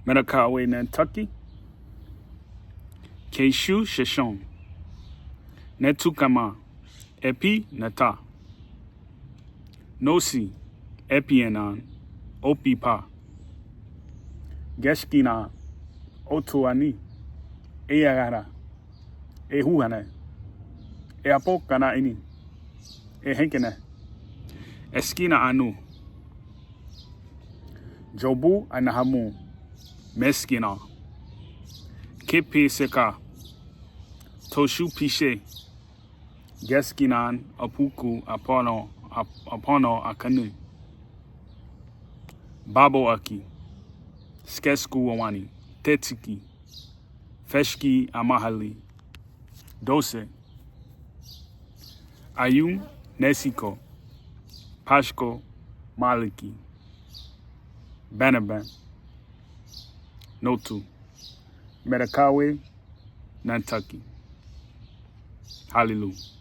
Medakawe, Nantucky. Keishu Sheshon. Netukama. Epi Nata. Nosi. Epienan. Opipa. Geshkina. Otuani. Eyagara. Ehuhane. Eapokana ini. Ehenkene. Eskina anu. Jobu anahamu. Meskina. Kepe seka. Toshu pishe. Geskinan apuku apono akanu. Babo aki. Skesku wawani. Tetiki. Feshki amahali. Dose. Ayum Nesiko. Pashko Maliki. Banaban. Notu. Medakawe Nantucky. Hallelujah.